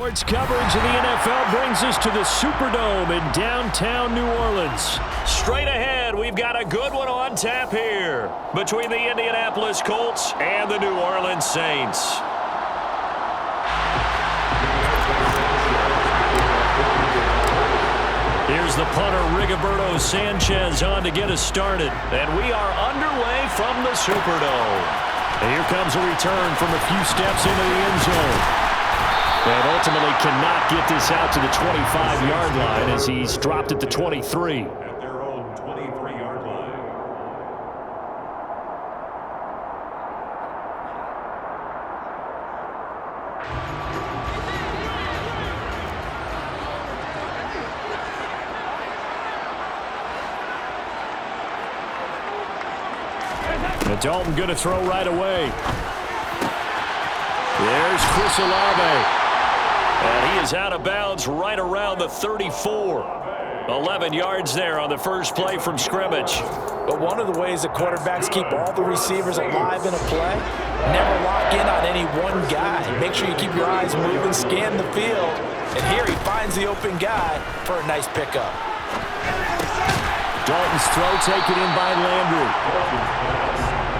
Sports coverage of the NFL brings us to the Superdome in downtown New Orleans. Straight ahead, we've got a good one on tap here between the Indianapolis Colts and the New Orleans Saints. Here's the punter, Rigoberto Sanchez, on to get us started. And we are underway from the Superdome. And here comes a return from a few steps into the end zone. And ultimately cannot get this out to the 25-yard line as he's dropped at the 23. At their own 23-yard line. And Dalton going to throw right away. There's Chris Olave. And he is out of bounds right around the 34. 11 yards there on the first play from scrimmage. But one of the ways that quarterbacks keep all the receivers alive in a play, never lock in on any one guy. Make sure you keep your eyes moving, scan the field. And here he finds the open guy for a nice pickup. Dalton's throw taken in by Landry.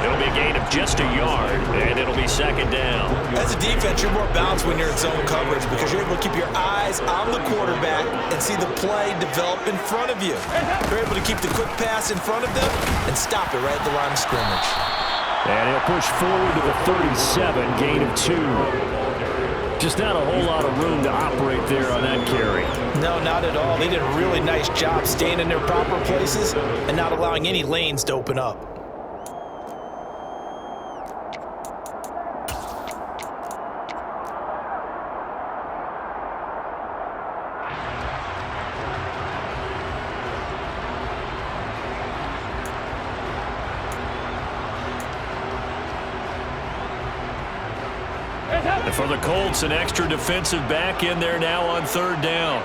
It'll be a gain of just a yard, and it'll be second down. As a defense, you're more balanced when you're in zone coverage because you're able to keep your eyes on the quarterback and see the play develop in front of you. You're able to keep the quick pass in front of them and stop it right at the line of scrimmage. And he'll push forward to the 37, gain of 2. Just not a whole lot of room to operate there on that carry. No, not at all. They did a really nice job staying in their proper places and not allowing any lanes to open up. And for the Colts, an extra defensive back in there now on third down.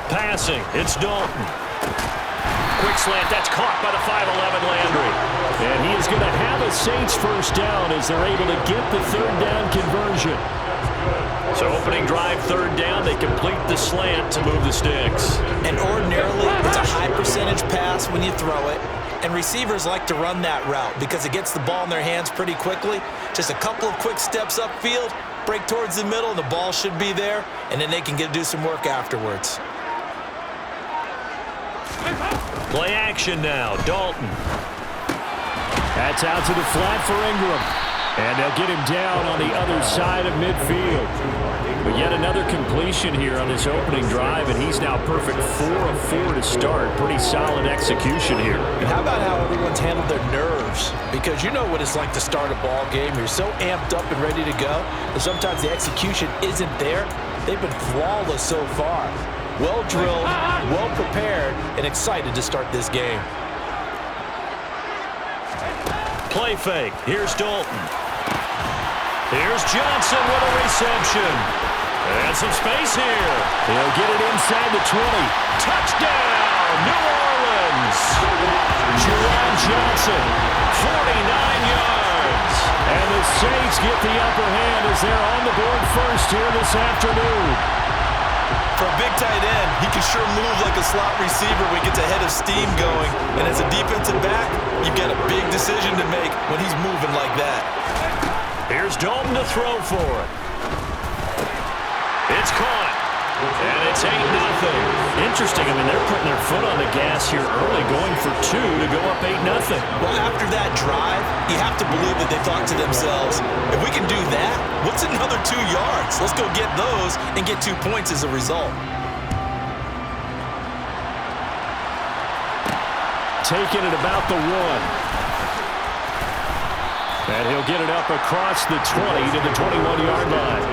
Passing, it's Dalton. Quick slant, that's caught by the 5'11" Landry. And he is going to have a Saints first down as they're able to get the third down conversion. So opening drive, third down, they complete the slant to move the sticks. And ordinarily, it's a high percentage pass when you throw it. And receivers like to run that route because it gets the ball in their hands pretty quickly. Just a couple of quick steps upfield, break towards the middle, the ball should be there, and then they can do some work afterwards. Play action now, Dalton. That's out to the flat for Ingram. And they'll get him down on the other side of midfield. But yet another completion here on this opening drive, and he's now perfect 4 of 4 to start. Pretty solid execution here. And how about how everyone's handled their nerves? Because you know what it's like to start a ball game. You're so amped up and ready to go, and sometimes the execution isn't there. They've been flawless so far. Well drilled, well prepared, and excited to start this game. Play fake. Here's Dalton. Here's Johnson with a reception. And some space here. He'll get it inside the 20. Touchdown, New Orleans. Juwan Johnson, 49 yards. And the Saints get the upper hand as they're on the board first here this afternoon. For a big tight end, he can sure move like a slot receiver when he gets a head of steam going. And as a defensive back, you've got a big decision to make when he's moving like that. Here's Dalton to throw for it. It's caught. And it's 8-0. Interesting. I mean, they're putting their foot on the gas here early, going for 2 to go up 8-0. Well, after that drive, you have to believe that they thought to themselves, if we can do that, what's another 2 yards? Let's go get those and get 2 points as a result. Taking it about the 1. And he'll get it up across the 20 to the 21-yard line.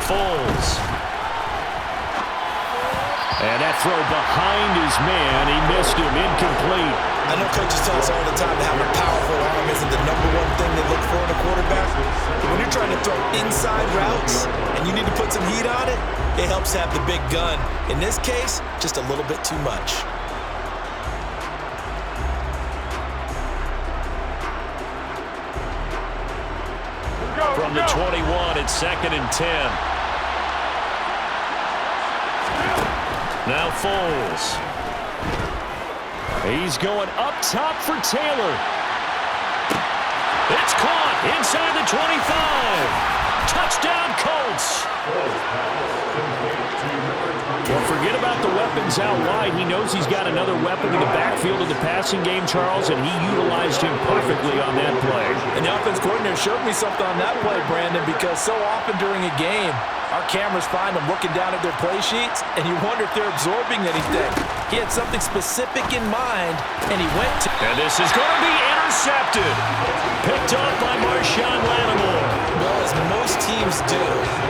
Foles. And that throw behind his man. He missed him. Incomplete. I know coaches tell us all the time that having a powerful arm isn't the #1 thing they look for in a quarterback. But when you're trying to throw inside routes and you need to put some heat on it, it helps have the big gun. In this case, just a little bit too much. From the 21, it's 2nd and 10. Now Foles. He's going up top for Taylor. It's caught inside the 25. Touchdown, Colts. Well, forget about the weapons out wide. He knows he's got another weapon in the backfield in the passing game, Charles, and he utilized him perfectly on that play. And the offense coordinator showed me something on that play, Brandon, because so often during a game, our cameras find them looking down at their play sheets, and you wonder if they're absorbing anything. He had something specific in mind, and he went to... And this is going to be intercepted. Picked up by Marshawn Lattimore. Well, as most teams do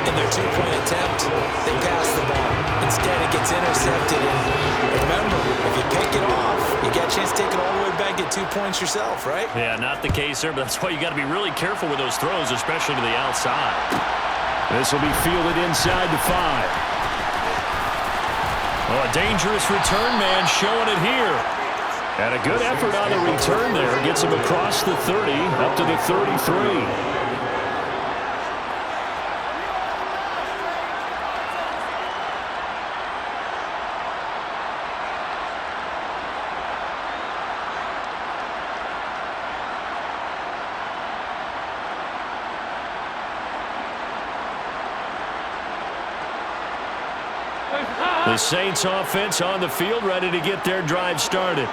in their two-point attempt, they pass the ball. Instead, it gets intercepted. And remember, if you pick it off, you got a chance to take it all the way back, get 2 points yourself, right? Yeah, not the case there, but that's why you got to be really careful with those throws, especially to the outside. This will be fielded inside the 5. Oh, a dangerous return man showing it here. And a good effort on the return there. Gets him across the 30, up to the 33. The Saints offense on the field, ready to get their drive started.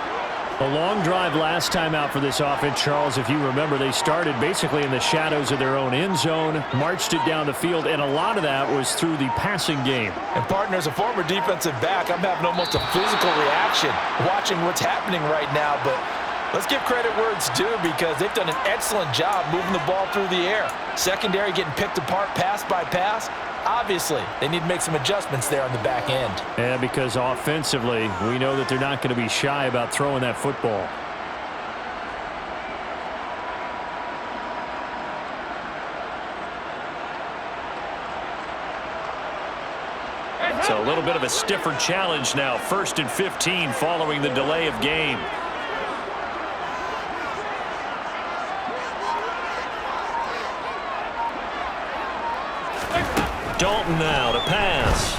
A long drive last time out for this offense, Charles. If you remember, they started basically in the shadows of their own end zone, marched it down the field, and a lot of that was through the passing game. And, partner, as a former defensive back, I'm having almost a physical reaction watching what's happening right now. But let's give credit where it's due, because they've done an excellent job moving the ball through the air. Secondary getting picked apart pass by pass. Obviously, they need to make some adjustments there on the back end. Yeah, because offensively, we know that they're not going to be shy about throwing that football. So a little bit of a stiffer challenge now. 1st and 15 following the delay of game. Dalton now to pass.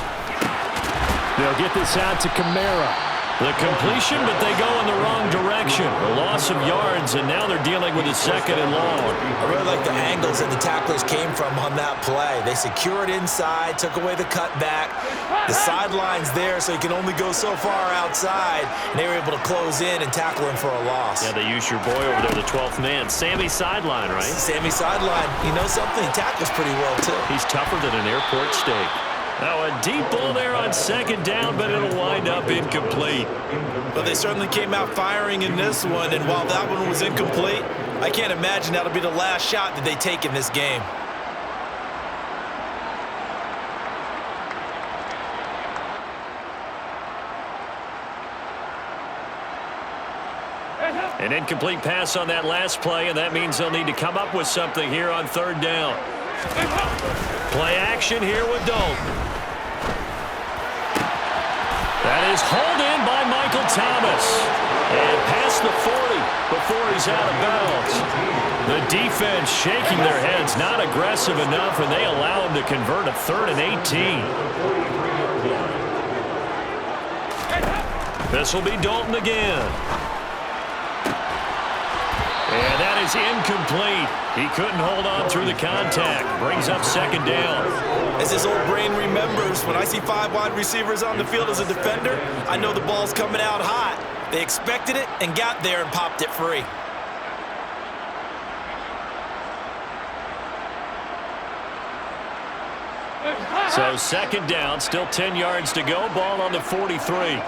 They'll get this out to Kamara. The completion, but they go in the wrong direction. A loss of yards, and now they're dealing with a 2nd and long. I really like the angles that the tacklers came from on that play. They secured inside, took away the cutback. The sideline's there, so you can only go so far outside. And they were able to close in and tackle him for a loss. Yeah, they used your boy over there, the 12th man. Sammy Sideline, right? Sammy Sideline. You know something? He tackles pretty well, too. He's tougher than an airport steak. Now a deep ball there on 2nd down, but it'll wind up incomplete. But they certainly came out firing in this one, and while that one was incomplete, I can't imagine that'll be the last shot that they take in this game. An incomplete pass on that last play, and that means they'll need to come up with something here on 3rd down. Play action here with Dalton. That is hauled in by Michael Thomas. And past the 40 before he's out of bounds. The defense shaking their heads, not aggressive enough, and they allow him to convert a 3rd and 18. This will be Dalton again. And that is incomplete. He couldn't hold on through the contact. Brings up 2nd down. As his old brain remembers, when I see 5 wide receivers on the field as a defender, I know the ball's coming out hot. They expected it and got there and popped it free. So 2nd down, still 10 yards to go. Ball on the 43.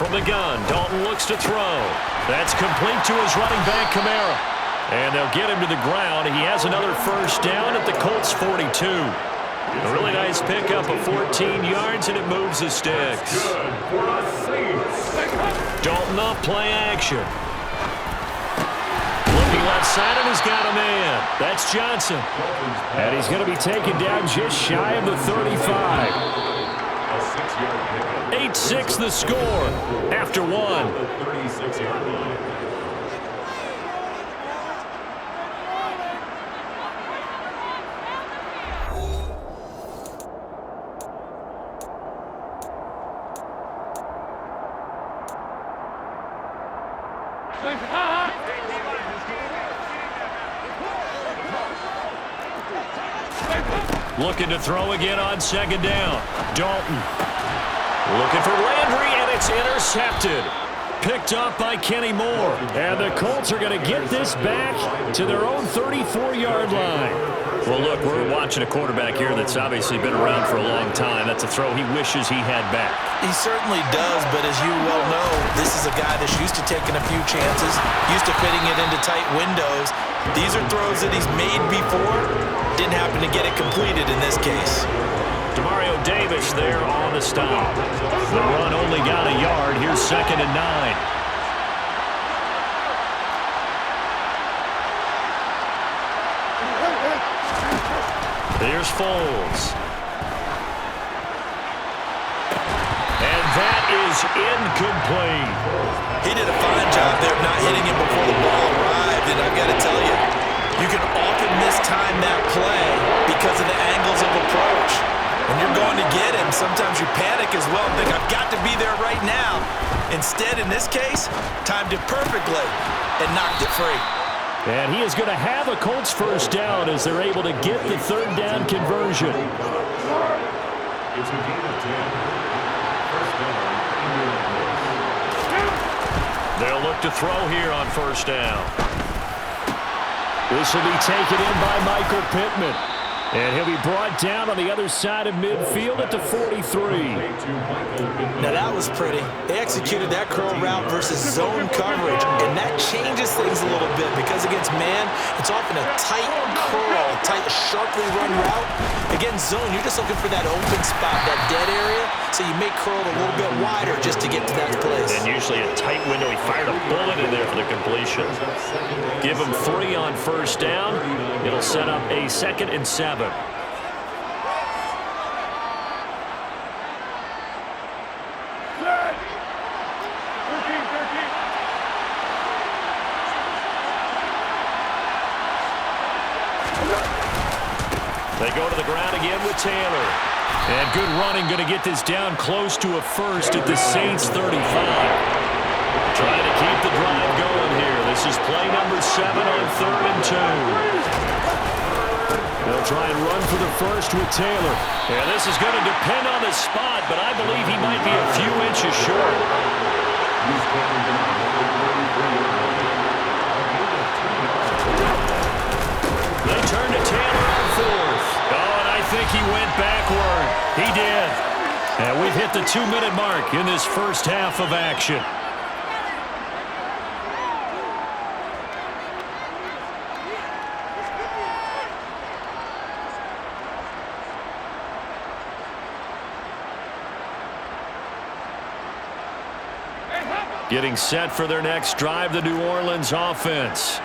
From the gun, Dalton looks to throw. That's complete to his running back, Kamara. And they'll get him to the ground. He has another 1st down at the Colts 42. A really nice pickup of 14 yards, and it moves the sticks. Good for the Saints. Dalton off play action. Looking left side, and he's got a man. That's Johnson. And he's going to be taken down just shy of the 35. A 6-yard pickup. 8-6 the score after one. The 36-yard line. Looking to throw again on second down. Dalton. Looking for Landry, and it's intercepted. Picked up by Kenny Moore. And the Colts are going to get this back to their own 34-yard line. Well, look, we're watching a quarterback here that's obviously been around for a long time. That's a throw he wishes he had back. He certainly does, but as you well know, this is a guy that's used to taking a few chances, used to fitting it into tight windows. These are throws that he's made before. Didn't happen to get it completed in this case. Demario Davis there on the stop. The run only got a yard. Here's 2nd and 9. Here's Foles. And that is incomplete. He did a fine job there of not hitting him before the ball arrived, and I've got to tell you, you can often mistime that play because of the angles of approach. When you're going to get him, sometimes you panic as well and think, I've got to be there right now. Instead, in this case, timed it perfectly and knocked it free. And he is going to have a Colts first down as they're able to get the 3rd down conversion. It's a gain of 10. First down. They'll look to throw here on first down. This will be taken in by Michael Pittman. And he'll be brought down on the other side of midfield at the 43. Now that was pretty. They executed that curl route versus zone coverage, and that changes things a little bit because against man, it's often a tight curl, tight, sharply run route. Against zone, you're just looking for that open spot, that dead area, so you make curl a little bit wider just to get to that place. And usually a tight window. He fired a bullet in there for the completion. Give him 3 on first down. It'll set up a 2nd and 7. They go to the ground again with Taylor. And good running, going to get this down close to a first at the Saints 35. Trying to keep the drive going here. This is play number 7 on 3rd and 2. They'll try and run for the first with Taylor. And this is going to depend on the spot, but I believe he might be a few inches short. They turn to Taylor on 4th. Oh, and I think he went backward. He did. And we've hit the 2-minute mark in this first half of action. Getting set for their next drive, the New Orleans offense.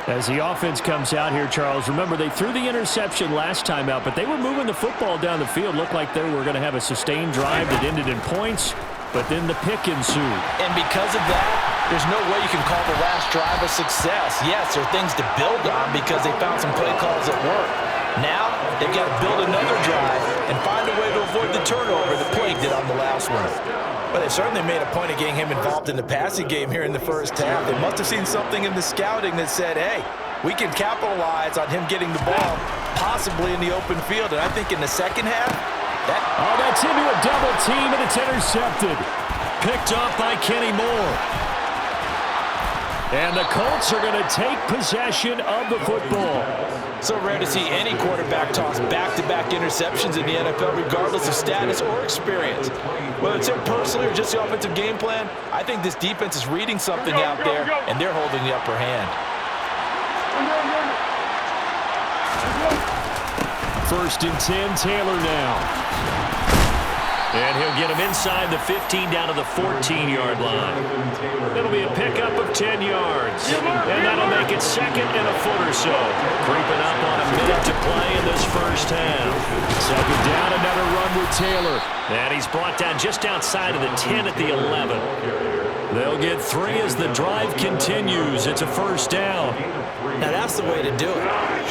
As the offense comes out here, Charles, remember they threw the interception last time out, but they were moving the football down the field. Looked like they were going to have a sustained drive that ended in points, but then the pick ensued. And because of that, there's no way you can call the last drive a success. Yes, there are things to build on because they found some play calls that work. Now, they've got to build another drive and find a way to avoid the turnover that plagued it on the last one. But they certainly made a point of getting him involved in the passing game here in the first half. They must have seen something in the scouting that said, hey, we can capitalize on him getting the ball, possibly in the open field. And I think in the second half, that's into a double team, and it's intercepted. Picked up by Kenny Moore. And the Colts are going to take possession of the football. So rare to see any quarterback toss back-to-back interceptions in the NFL, regardless of status or experience. Whether it's him personally or just the offensive game plan, I think this defense is reading something out there, and they're holding the upper hand. First and 10, Taylor now. And he'll get him inside the 15 down to the 14-yard line. That'll be a pickup of 10 yards. And that'll make it second and a foot or so. Creeping up on a minute to play in this first half. Second down, another run with Taylor. And he's brought down just outside of the 10 at the 11. They'll get 3 as the drive continues. It's a first down. Now that's the way to do it.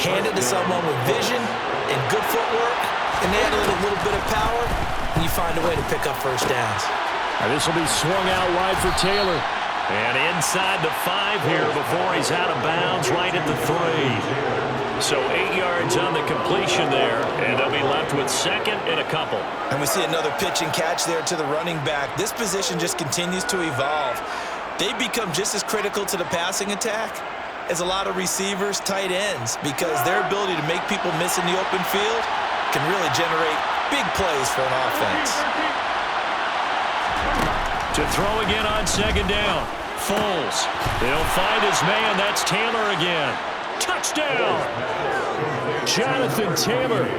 Hand it to someone with vision and good footwork, and add a little bit of power, and you find a way to pick up first downs. Now this will be swung out wide for Taylor. And inside the 5 here before he's out of bounds, right at the 3. So 8 yards on the completion there, and they'll be left with second and a couple. And we see another pitch and catch there to the running back. This position just continues to evolve. They become just as critical to the passing attack as a lot of receivers, tight ends, because their ability to make people miss in the open field can really generate big plays for an offense. To throw again on second down. Foles. He'll find his man. That's Taylor again. Touchdown! Jonathan Taylor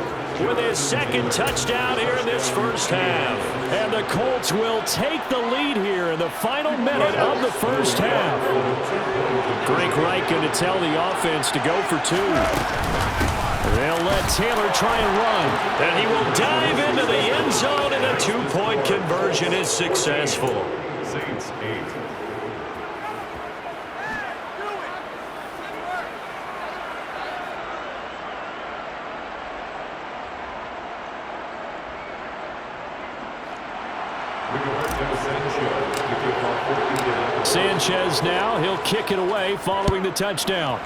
with his second touchdown here in this first half. And the Colts will take the lead here in the final minute of the first half. Frank Reich going to tell the offense to go for 2. They'll let Taylor try and run. And he will dive into the end zone, and a 2-point conversion is successful. Saints 8. Sanchez now, he'll kick it away following the touchdown.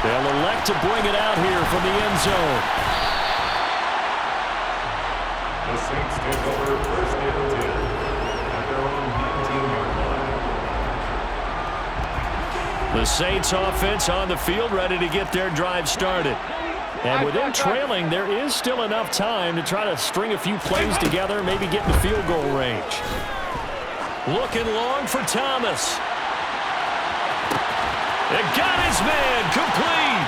They'll elect to bring it out here from the end zone. The Saints take over first and 10 at their own 19-yard line. The Saints offense on the field, ready to get their drive started. And with them trailing, there is still enough time to try to string a few plays together, maybe get in the field goal range. Looking long for Thomas. It got his man complete.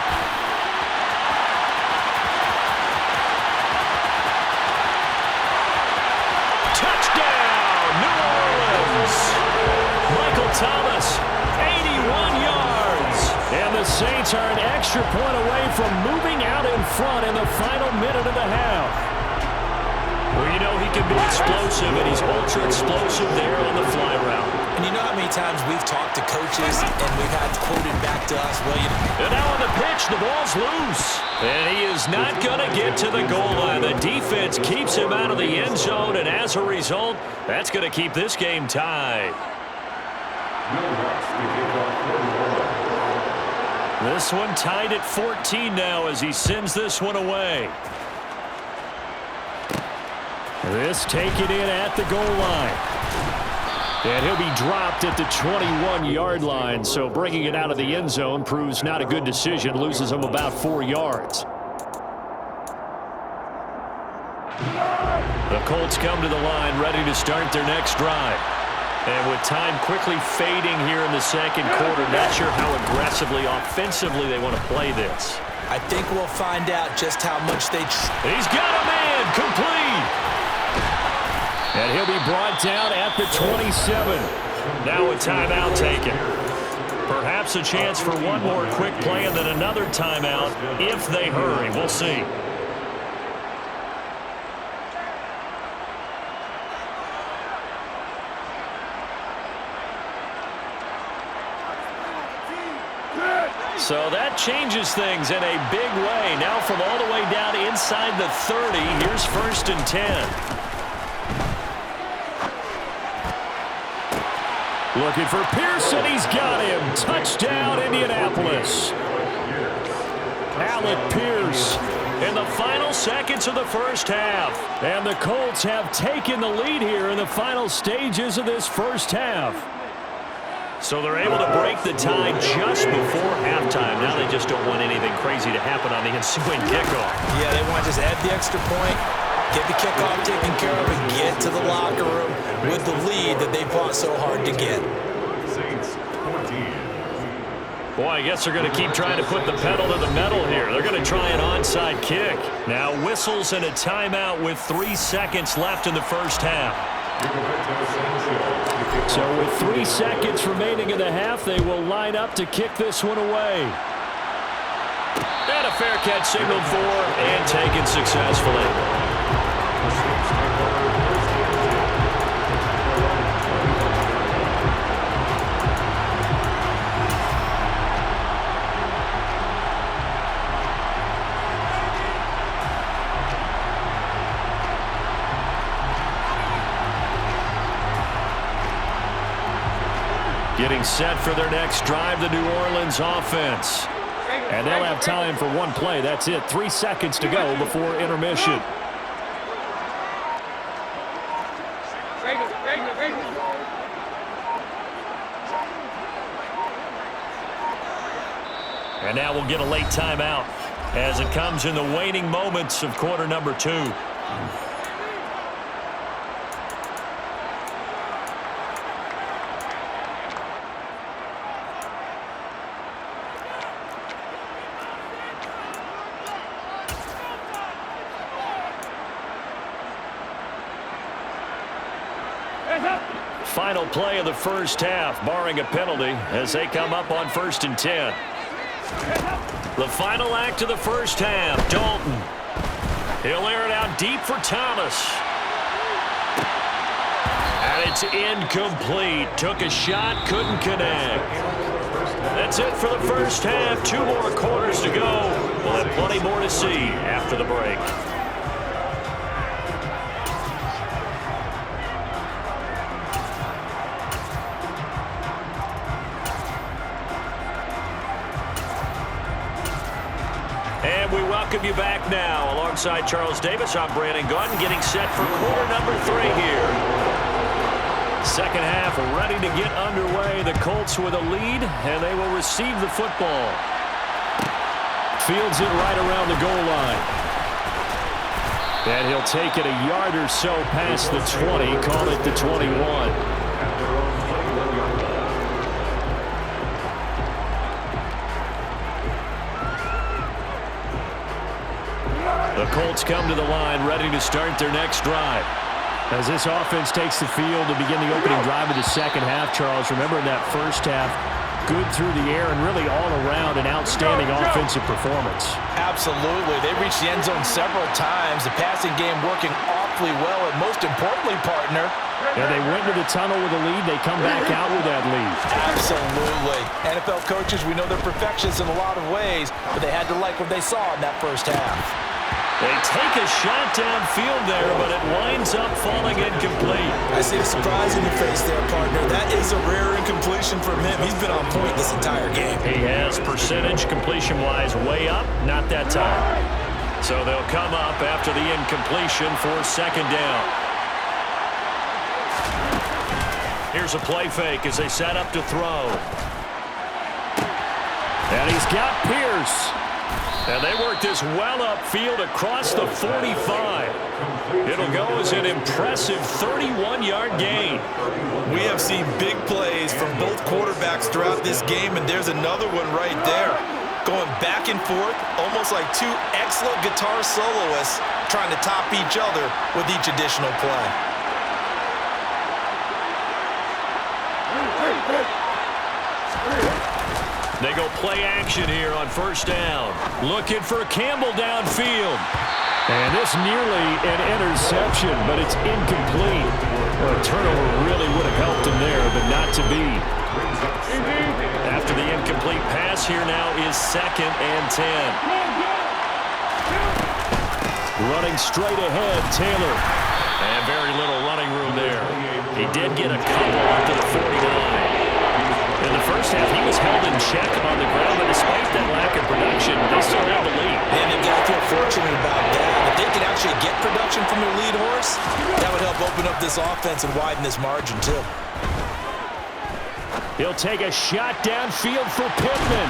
Touchdown, New Orleans. Michael Thomas, 81 yards. And the Saints are an extra point away from moving out in front in the final minute of the half. Well, you know he can be explosive, and he's ultra-explosive there on the fly route. And you know how many times we've talked to coaches and we've had quoted back to us, well, And now on the pitch, the ball's loose. And he is not going to get to the goal line. The defense keeps him out of the end zone, and as a result, that's going to keep this game tied. This one tied at 14 now as he sends this one away. This taken in at the goal line. And he'll be dropped at the 21-yard line, so bringing it out of the end zone proves not a good decision, loses him about 4 yards. The Colts come to the line ready to start their next drive. And with time quickly fading here in the second quarter, not sure how aggressively, offensively they want to play this. I think we'll find out just how much they... He's got a man complete. And he'll be brought down at the 27. Now a timeout taken. Perhaps a chance for one more quick play and then another timeout if they hurry. We'll see. So that changes things in a big way. Now from all the way down inside the 30, here's first and 10. Looking for Pearson. He's got him. Touchdown, Indianapolis. Alec Pierce in the final seconds of the first half. And the Colts have taken the lead here in the final stages of this first half. So they're able to break the tie just before halftime. Now they just don't want anything crazy to happen on the ensuing kickoff. Yeah, they want to just add the extra point, get the kickoff taken care of, and get to the locker room with the lead that they fought so hard to get. Saints 20. Boy, I guess they're going to keep trying to put the pedal to the metal here. They're going to try an onside kick. Now whistles and a timeout with 3 seconds left in the first half. So with 3 seconds remaining in the half, they will line up to kick this one away. And a fair catch signaled for and taken successfully. Getting set for their next drive, the New Orleans offense. And they'll have time for one play. That's it. 3 seconds to go before intermission. And now we'll get a late timeout as it comes in the waning moments of quarter number 2. Final play of the first half, barring a penalty, as they come up on 1st and 10. The final act of the first half, Dalton. He'll air it out deep for Thomas. And it's incomplete. Took a shot, couldn't connect. That's it for the first half. 2 more quarters to go. We'll have plenty more to see after the break. And we welcome you back now. Alongside Charles Davis, I'm Brandon Gordon, getting set for quarter number 3 here. Second half ready to get underway. The Colts with a lead, and they will receive the football. Fields it right around the goal line. And he'll take it a yard or so past the 20, call it the 21. The Colts come to the line ready to start their next drive. As this offense takes the field to begin the opening drive of the second half, Charles, remember in that first half, good through the air and really all around an outstanding offensive performance. Absolutely. They reached the end zone several times. The passing game working awfully well, and most importantly, partner, and they went to the tunnel with a lead. They come back out with that lead. Absolutely. NFL coaches, we know they're perfectionists in a lot of ways, but they had to like what they saw in that first half. They take a shot downfield there, but it winds up falling incomplete. I see the surprise in your face there, partner. That is a rare incompletion from him. He's been on point this entire game. He has percentage completion-wise way up, not that time. So they'll come up after the incompletion for second down. Here's a play fake as they set up to throw. And he's got Pierce. And they work this well upfield across the 45. It'll go as an impressive 31-yard gain. We have seen big plays from both quarterbacks throughout this game, and there's another one right there. Going back and forth, almost like 2 excellent guitar soloists trying to top each other with each additional play. They go play action here on first down. Looking for Campbell downfield. And this nearly an interception, but it's incomplete. Well, a turnover really would have helped him there, but not to be. After the incomplete pass, here now is 2nd and 10. Running straight ahead, Taylor. And very little running room there. He did get a couple up to the 49. In the first half, he was held in check on the ground, but despite that lack of production, they still have the lead. And they've got to feel fortunate about that. If they can actually get production from their lead horse, that would help open up this offense and widen this margin, too. He'll take a shot downfield for Pittman.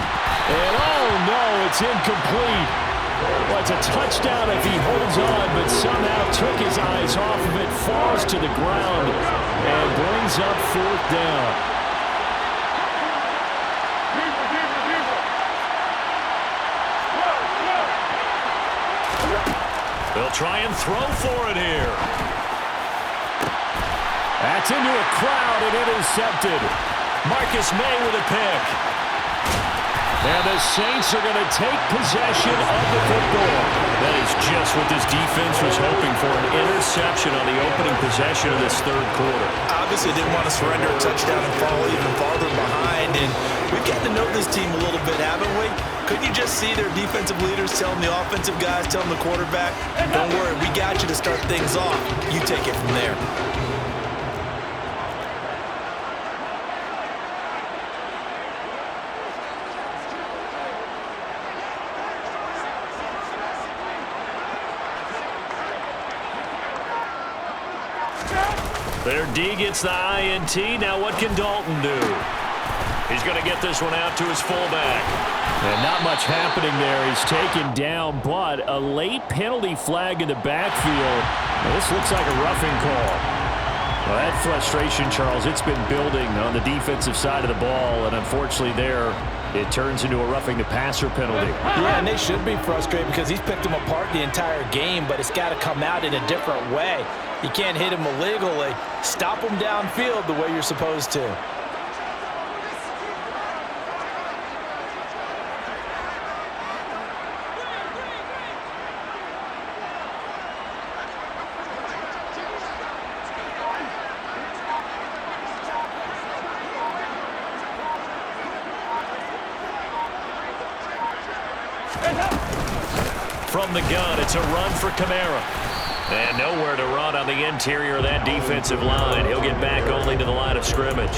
And, oh, no, it's incomplete. Well, it's a touchdown if he holds on, but somehow took his eyes off of it, falls to the ground, and brings up 4th down. They'll try and throw for it here. That's into a crowd and intercepted. Marcus May with a pick. And the Saints are going to take possession of the football. That is just what this defense was hoping for, an interception on the opening possession of this third quarter. Obviously didn't want to surrender a touchdown and fall even farther behind. And we've gotten to know this team a little bit, haven't we? Couldn't you just see their defensive leaders telling the offensive guys, telling the quarterback, don't worry, we got you to start things off. You take it from there. Their D gets the INT. Now what can Dalton do? He's going to get this one out to his fullback. And not much happening there. He's taken down, but a late penalty flag in the backfield. Now, this looks like a roughing call. Well, that frustration, Charles, it's been building on the defensive side of the ball, and unfortunately there, it turns into a roughing the passer penalty. Yeah, and they should be frustrated because he's picked them apart the entire game, but it's got to come out in a different way. You can't hit him illegally. Stop him downfield the way you're supposed to. From the gun, it's a run for Kamara. And nowhere to run on the interior of that defensive line. He'll get back only to the line of scrimmage.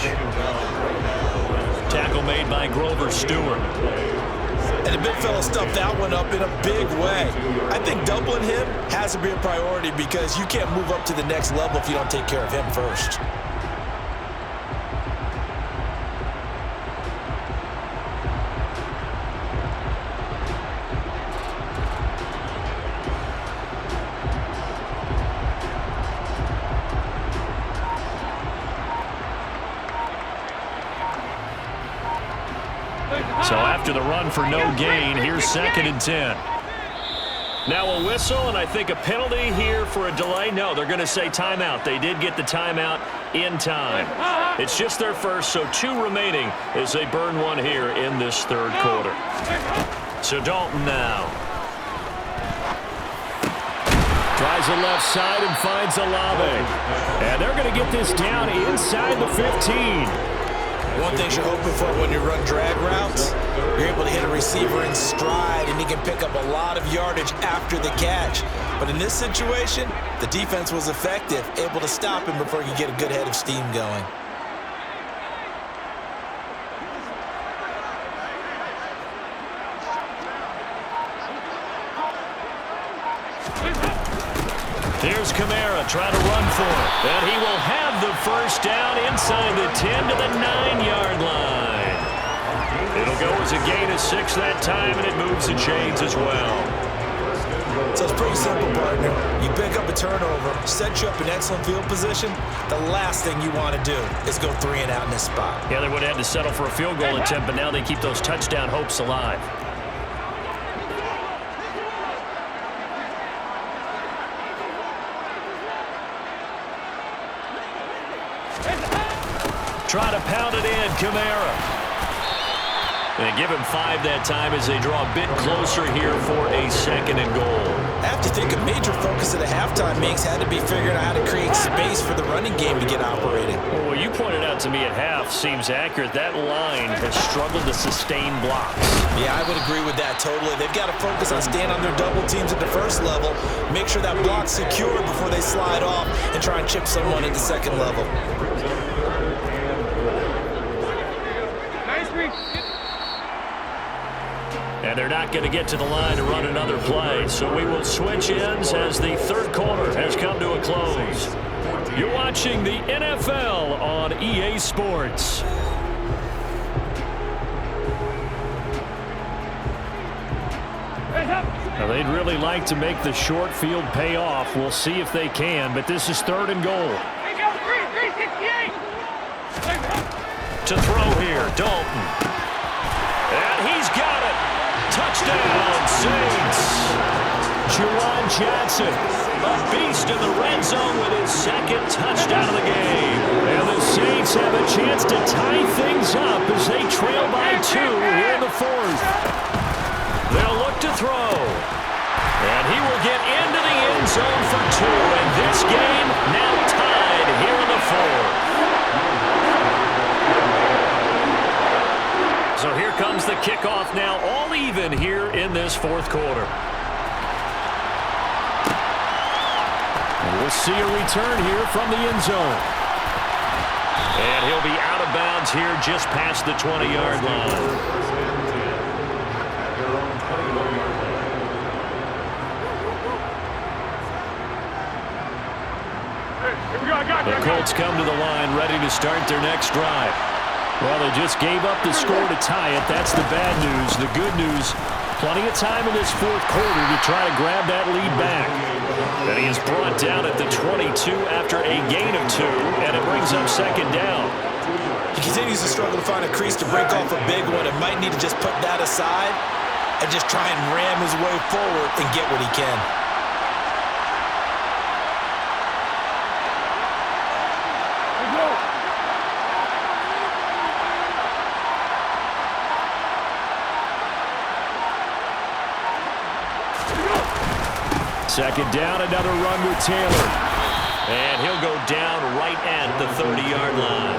Tackle made by Grover Stewart. And the big fella stuffed that one up in a big way. I think doubling him has to be a priority because you can't move up to the next level if you don't take care of him first. So after the run for no gain, here's 2nd and 10. Now a whistle, and I think a penalty here for a delay. No, they're going to say timeout. They did get the timeout in time. It's just their first, so 2 remaining as they burn one here in this third quarter. So Dalton now. Tries the left side and finds Olave. And they're going to get this down inside the 15. One thing you're hoping for when you run drag routes, you're able to hit a receiver in stride and he can pick up a lot of yardage after the catch. But in this situation, the defense was effective, able to stop him before he could get a good head of steam going. Here's Kamara trying to run for it. And he will have the first down inside the 10 to the 9-yard line. It'll go as a gain of 6 that time, and it moves the chains as well. So it's pretty simple, partner. You pick up a turnover, set you up in excellent field position. The last thing you want to do is go 3 and out in this spot. Yeah, they would have had to settle for a field goal attempt, but now they keep those touchdown hopes alive. Try to pound it in, Kamara. And give him 5 that time as they draw a bit closer here for a 2nd and goal. I have to think a major focus of the halftime makes had to be figuring out how to create space for the running game to get operating. Well, what you pointed out to me at half seems accurate. That line has struggled to sustain blocks. Yeah, I would agree with that totally. They've got to focus on staying on their double teams at the first level, make sure that block's secured before they slide off and try and chip someone at the second level. And they're not going to get to the line to run another play. So we will switch ends as the third quarter has come to a close. You're watching the NFL on EA Sports. Now they'd really like to make the short field pay off. We'll see if they can, but this is 3rd and goal. To throw here, Dalton. And he's got it. Touchdown, Saints. Juwan Johnson, a beast in the red zone with his second touchdown of the game. And the Saints have a chance to tie things up as they trail by 2 here in the fourth. They'll look to throw. And he will get into the end zone for 2. And this game now tied here in the fourth. So here comes the kickoff now, all even here in this fourth quarter. And we'll see a return here from the end zone. And he'll be out of bounds here just past the 20-yard line. The Colts come to the line ready to start their next drive. Well, they just gave up the score to tie it. That's the bad news. The good news, plenty of time in this fourth quarter to try to grab that lead back. And he is brought down at the 22 after a gain of 2, and it brings up second down. He continues to struggle to find a crease to break off a big one. It might need to just put that aside and just try and ram his way forward and get what he can. Second down, another run with Taylor. And he'll go down right at the 30-yard line.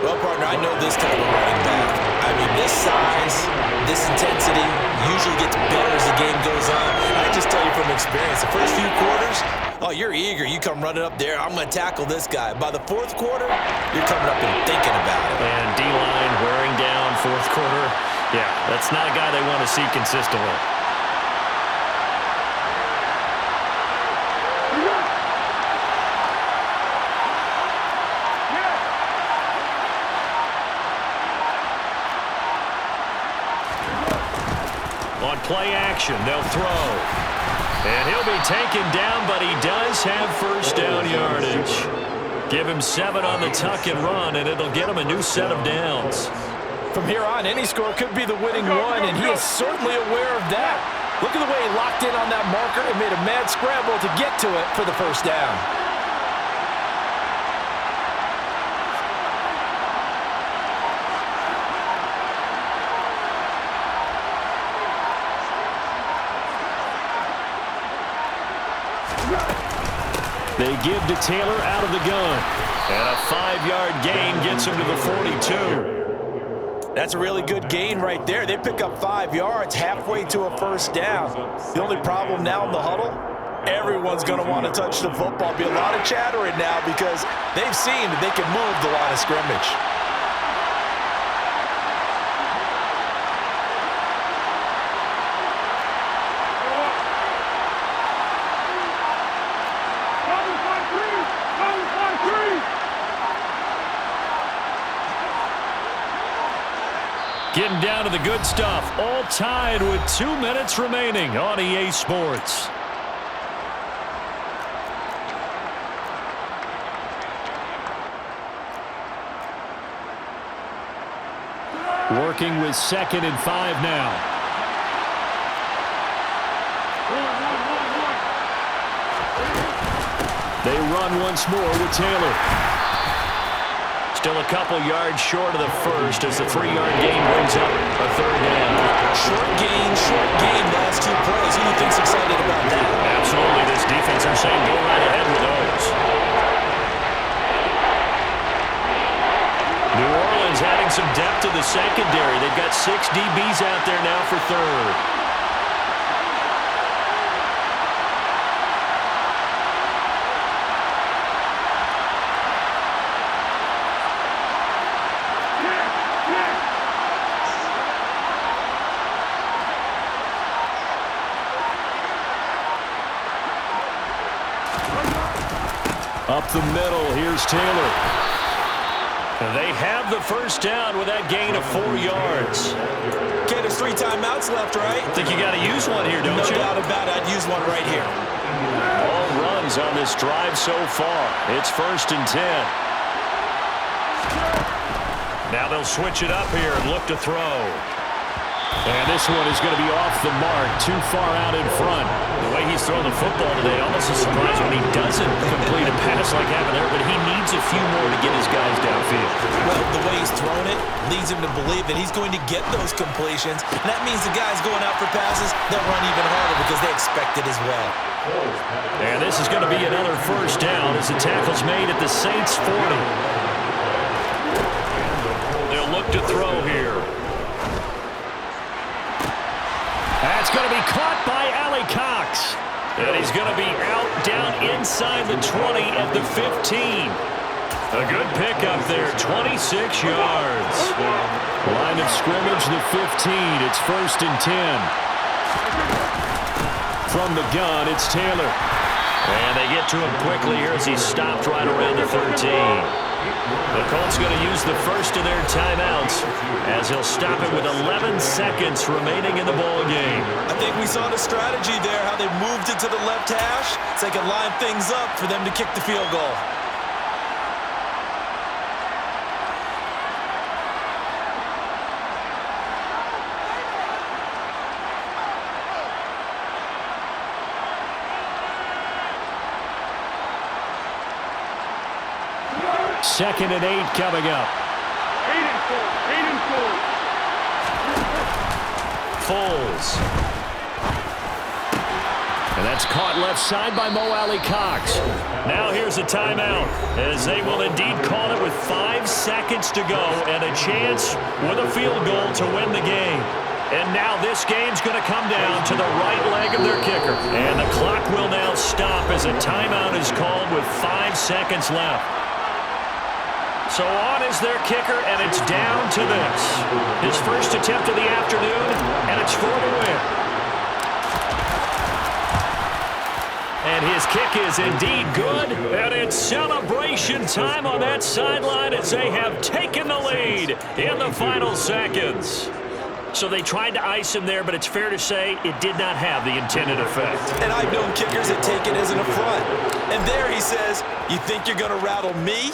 Well, partner, I know this type of running back. I mean, this size, this intensity usually gets better as the game goes on. I just tell you from experience, the first few quarters, oh, you're eager. You come running up there, I'm going to tackle this guy. By the fourth quarter, you're coming up and thinking about it. And D-line wearing down fourth quarter. Yeah, that's not a guy they want to see consistently. On play action, they'll throw. And he'll be taken down, but he does have first down yardage. Give him 7 on the tuck and run, and it'll get him a new set of downs. From here on, any score could be the winning one, and he is certainly aware of that. Look at the way he locked in on that marker and made a mad scramble to get to it for the first down. They give to Taylor out of the gun. And a 5-yard gain gets him to the 42. That's a really good gain right there. They pick up 5 yards halfway to a first down. The only problem now in the huddle, everyone's going to want to touch the football. Be a lot of chattering now because they've seen that they can move the line of scrimmage. Getting down to the good stuff. All tied with 2 minutes remaining on EA Sports. Working with 2nd and 5 now. They run once more with Taylor. Still a couple yards short of the first as the 3-yard gain brings up a 3rd down. Short gain, last 2 plays. Who do you think's excited about that? Absolutely. This defense are saying go right ahead with those. New Orleans adding some depth to the secondary. They've got 6 DBs out there now for 3rd. Up the middle, here's Taylor. They have the first down with that gain of 4 yards. Okay, there's 3 timeouts left, right? Think you got to use one here, don't you? No doubt about it. I'd use one right here. All runs on this drive so far. It's 1st and 10. Now they'll switch it up here and look to throw. And this one is going to be off the mark, too far out in front. The way he's throwing the football today, almost a surprise when he doesn't complete a pass like happened there, but he needs a few more to get his guys downfield. Well, the way he's thrown it leads him to believe that he's going to get those completions. And that means the guys going out for passes, they'll run even harder because they expect it as well. And this is going to be another first down as the tackle's made at the Saints 40. They'll look to throw here. That's going to be caught by Ali Cox. And he's going to be out down inside the 20 at the 15. A good pickup there, 26 yards. Line of scrimmage, the 15. It's 1st and 10. From the gun, it's Taylor. And they get to him quickly here as he's stopped right around the 13. The Colts going to use the first of their timeouts as he'll stop it with 11 seconds remaining in the ball game. I think we saw the strategy there, how they moved it to the left hash so they could line things up for them to kick the field goal. Second and 8 coming up. 8 and 4. Foles. And that's caught left side by Mo Alley Cox. Now here's a timeout as they will indeed call it with 5 seconds to go and a chance with a field goal to win the game. And now this game's going to come down to the right leg of their kicker. And the clock will now stop as a timeout is called with 5 seconds left. So on is their kicker, and it's down to this. His first attempt of the afternoon, and it's for the win. And his kick is indeed good, and it's celebration time on that sideline as they have taken the lead in the final seconds. So they tried to ice him there, but it's fair to say it did not have the intended effect. And I've known kickers that take it as an affront. And there he says, you think you're going to rattle me?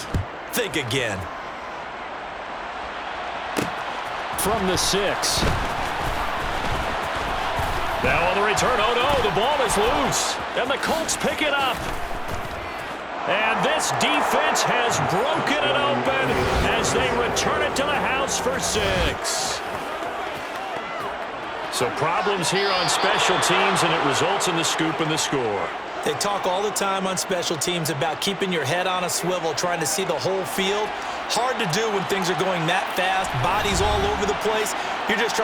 Think again. From the 6. Now on the return, oh no, the ball is loose. And the Colts pick it up. And this defense has broken it open as they return it to the house for 6. So problems here on special teams, and it results in the scoop and the score. They talk all the time on special teams about keeping your head on a swivel, trying to see the whole field. Hard to do when things are going that fast, bodies all over the place. You're just trying